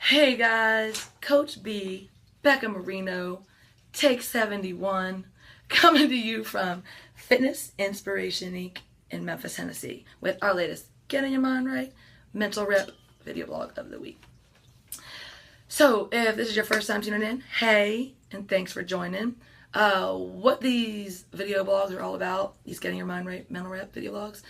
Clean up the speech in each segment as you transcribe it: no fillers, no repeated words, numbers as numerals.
Hey guys, Coach B, Becca Marino, Take 71, coming to you from Fitness Inspiration Inc. in Memphis, Tennessee, with our latest Getting Your Mind Right mental rep video blog of the week. So, if this is your first time tuning in, hey, and thanks for joining. What these video blogs are all about, these Getting Your Mind Right mental rep video blogs.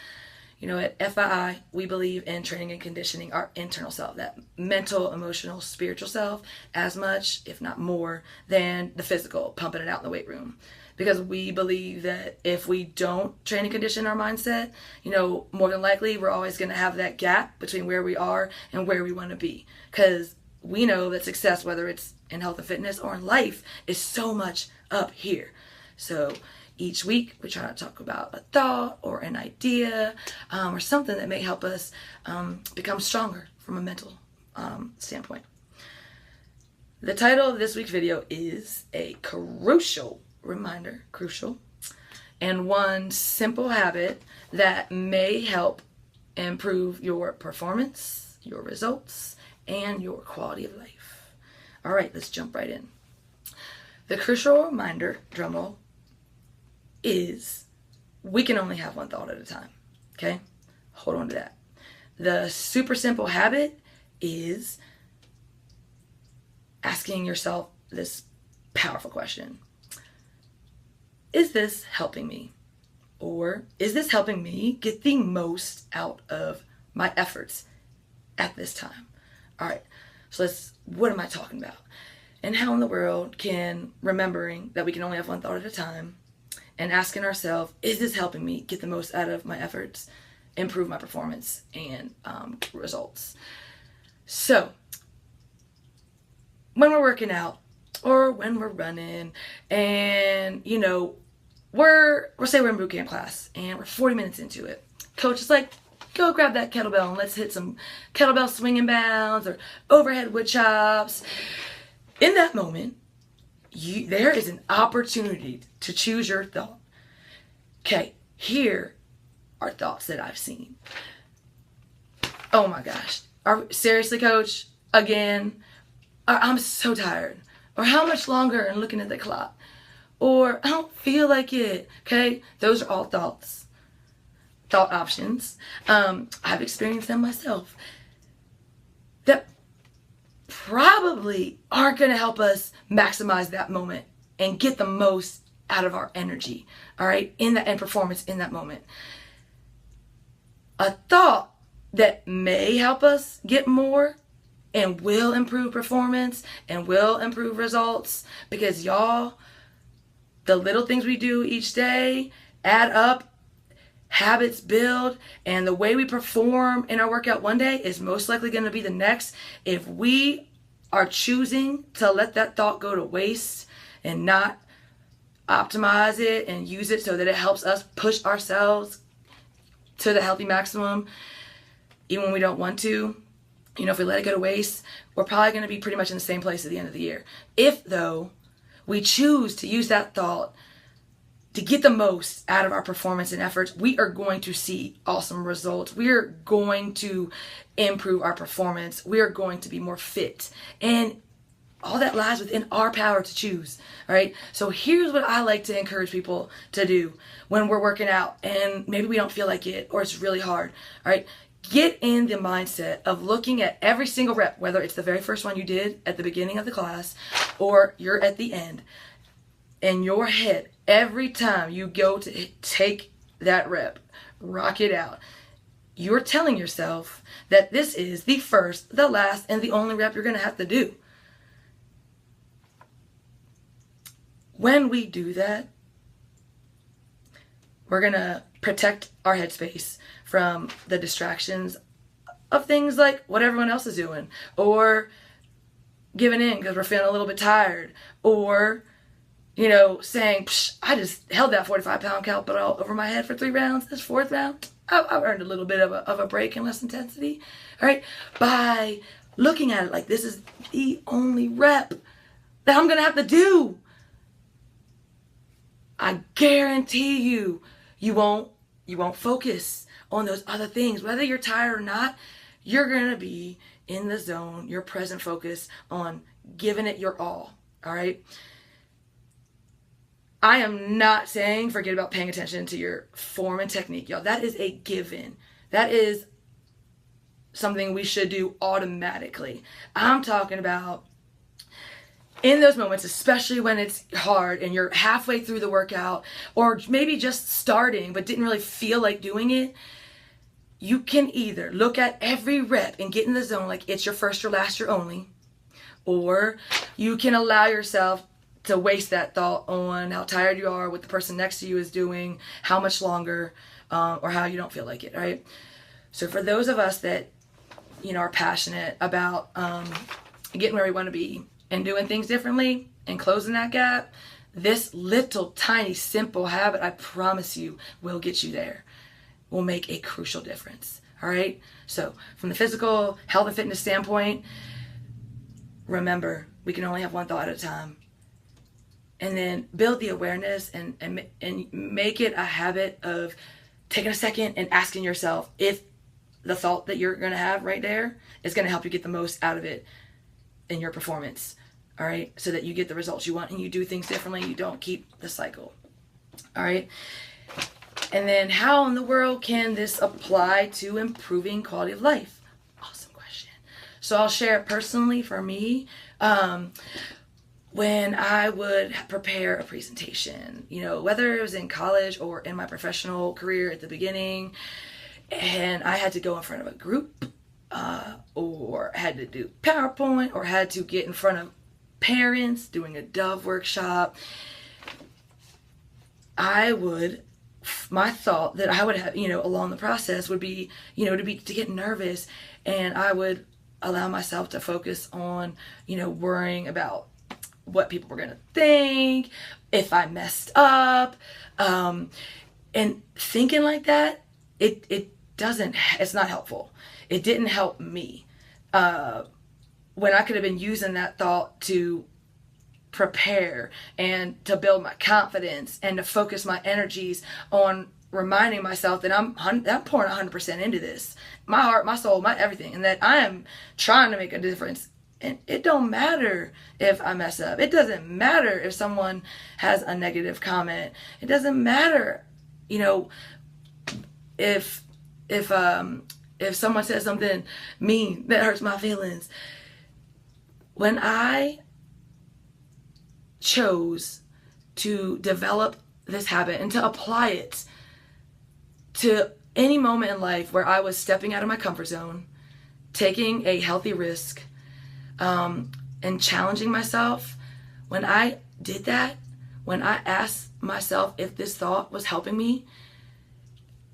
You know, at FII, we believe in training and conditioning our internal self, that mental, emotional, spiritual self, as much, if not more, than the physical, pumping it out in the weight room. Because we believe that if we don't train and condition our mindset, you know, more than likely, we're always going to have that gap between where we are and where we want to be. Because we know that success, whether it's in health and fitness or in life, is so much up here. So each week, we try to talk about a thought or an idea or something that may help us become stronger from a mental standpoint. The title of this week's video is a crucial reminder, and one simple habit that may help improve your performance, your results, and your quality of life. All right, let's jump right in. The crucial reminder, drumroll, is we can only have one thought at a time. Okay? Hold on to that. The super simple habit is asking yourself this powerful question. Is this helping me? Or is this helping me get the most out of my efforts at this time? All right. So what am I talking about? And how in the world can remembering that we can only have one thought at a time and asking ourselves, is this helping me get the most out of my efforts, improve my performance and results? So, when we're working out or when we're running and, you know, say we're in boot camp class and we're 40 minutes into it. Coach is like, go grab that kettlebell and let's hit some kettlebell swing and bounds or overhead wood chops. In that moment, there is an opportunity to choose your thought. Okay, here are thoughts that I've seen. Oh my gosh. Seriously, coach? Again? I'm so tired. Or how much longer? And looking at the clock. Or I don't feel like it. Okay? Those are all thoughts. Thought options. I've experienced them myself. That probably aren't going to help us maximize that moment and get the most out of our energy, all right, and performance in that moment. A thought that may help us get more and will improve performance and will improve results, because y'all, the little things we do each day add up, habits build, and the way we perform in our workout one day is most likely going to be the next if we are choosing to let that thought go to waste and not optimize it and use it so that it helps us push ourselves to the healthy maximum even when we don't want to. You know, if we let it go to waste, we're probably going to be pretty much in the same place at the end of the year. If, though, we choose to use that thought to get the most out of our performance and efforts, we are going to see awesome results. We are going to improve our performance. We are going to be more fit. And all that lies within our power to choose. All right. So here's what I like to encourage people to do when we're working out and maybe we don't feel like it or it's really hard. All right. Get in the mindset of looking at every single rep, whether it's the very first one you did at the beginning of the class or you're at the end. In your head, every time you go to take that rep, rock it out, you're telling yourself that this is the first, the last, and the only rep you're going to have to do. When we do that, we're going to protect our headspace from the distractions of things like what everyone else is doing, or giving in because we're feeling a little bit tired, or, you know, saying, I just held that 45-pound kettlebell over my head for 3 rounds. This 4th round, I've earned a little bit of a break and less intensity. All right, by looking at it like this is the only rep that I'm going to have to do. I guarantee you won't focus on those other things. Whether you're tired or not, you're going to be in the zone, your present focus on giving it your all right? I am not saying forget about paying attention to your form and technique, y'all. That is a given. That is something we should do automatically. I'm talking about in those moments, especially when it's hard and you're halfway through the workout or maybe just starting but didn't really feel like doing it, you can either look at every rep and get in the zone like it's your first, your last, your only, or you can allow yourself to waste that thought on how tired you are, what the person next to you is doing, how much longer, or how you don't feel like it, right? So for those of us that, are passionate about getting where we want to be and doing things differently and closing that gap, this little tiny simple habit, I promise you, will get you there, will make a crucial difference, all right? So from the physical health and fitness standpoint, remember, we can only have one thought at a time. And then build the awareness and make it a habit of taking a second and asking yourself if the thought that you're going to have right there is going to help you get the most out of it in your performance, all right? So that you get the results you want and you do things differently. You don't keep the cycle, all right? And then how in the world can this apply to improving quality of life? Awesome question. So I'll share it personally for me. When I would prepare a presentation, whether it was in college or in my professional career at the beginning, and I had to go in front of a group, or had to do PowerPoint, or had to get in front of parents doing a Dove workshop, my thought that I would have, along the process would be, to get nervous, and I would allow myself to focus on, worrying about what people were going to think, if I messed up, and thinking like that, it's not helpful. It didn't help me, when I could have been using that thought to prepare and to build my confidence and to focus my energies on reminding myself that I'm pouring 100% into this, my heart, my soul, my everything, and that I am trying to make a difference. And it don't matter if I mess up. It doesn't matter if someone has a negative comment. It doesn't matter, if someone says something mean that hurts my feelings. When I chose to develop this habit and to apply it to any moment in life where I was stepping out of my comfort zone, taking a healthy risk, and challenging myself, when I did that, when I asked myself if this thought was helping me,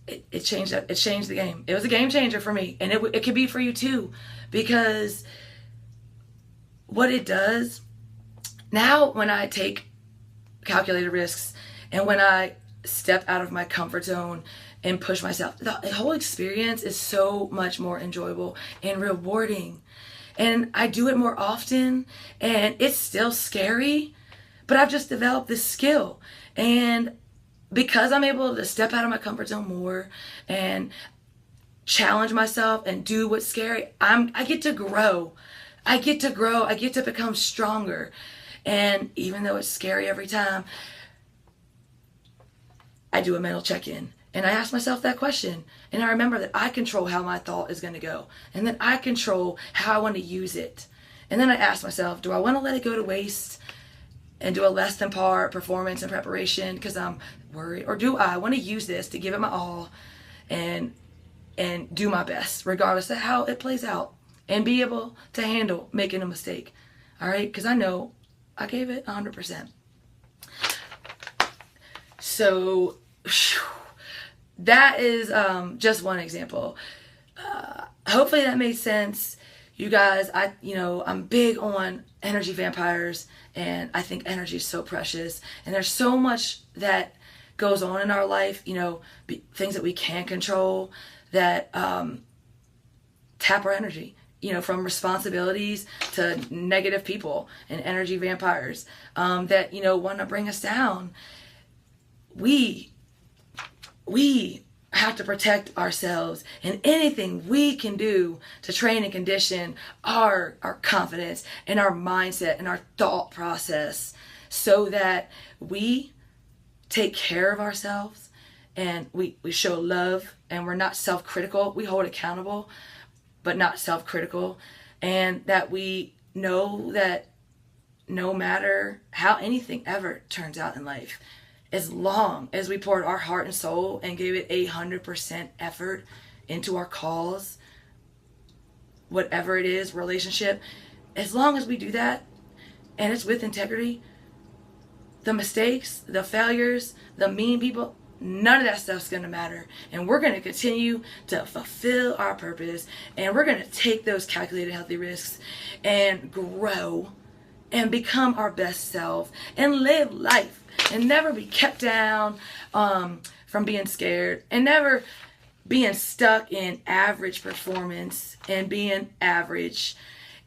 it changed the game. It was a game changer for me, and it could be for you too, because what it does now, when I take calculated risks and when I step out of my comfort zone and push myself, the whole experience is so much more enjoyable and rewarding. And I do it more often, and it's still scary, but I've just developed this skill. And because I'm able to step out of my comfort zone more and challenge myself and do what's scary, I get to grow. I get to become stronger. And even though it's scary every time, I do a mental check-in. And I ask myself that question. And I remember that I control how my thought is going to go. And then I control how I want to use it. And then I ask myself, do I want to let it go to waste and do a less than par performance and preparation because I'm worried? Or do I want to use this to give it my all and do my best regardless of how it plays out and be able to handle making a mistake? All right? Because I know I gave it 100%. So that is just one example. Hopefully that made sense. You guys, I'm big on energy vampires, and I think energy is so precious. And there's so much that goes on in our life, things that we can't control that tap our energy, from responsibilities to negative people and energy vampires that, want to bring us down. We have to protect ourselves, and anything we can do to train and condition our confidence and our mindset and our thought process so that we take care of ourselves and we show love and we're not self-critical. We hold accountable, but not self-critical. And that we know that no matter how anything ever turns out in life, as long as we poured our heart and soul and gave it 100% effort into our cause, whatever it is, relationship, as long as we do that and it's with integrity, the mistakes, the failures, the mean people, none of that stuff's going to matter. And we're going to continue to fulfill our purpose, and we're going to take those calculated healthy risks and grow and become our best self and live life and never be kept down from being scared, and never being stuck in average performance and being average,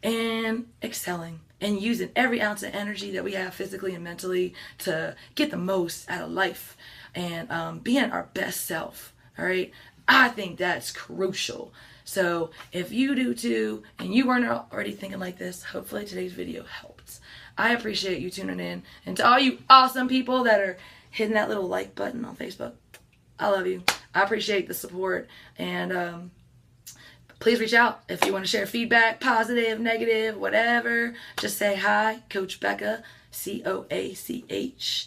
and excelling and using every ounce of energy that we have physically and mentally to get the most out of life and being our best self. All right, I think that's crucial. So if you do too, and you weren't already thinking like this, hopefully today's video helped. I appreciate you tuning in. And to all you awesome people that are hitting that little like button on Facebook, I love you. I appreciate the support. And please reach out if you want to share feedback, positive, negative, whatever. Just say hi, Coach Becca, CoachBecca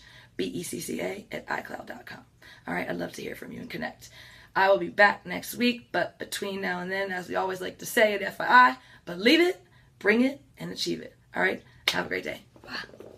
at iCloud.com. All right, I'd love to hear from you and connect. I will be back next week, but between now and then, as we always like to say at FYI, believe it, bring it, and achieve it. All right, have a great day. Bye.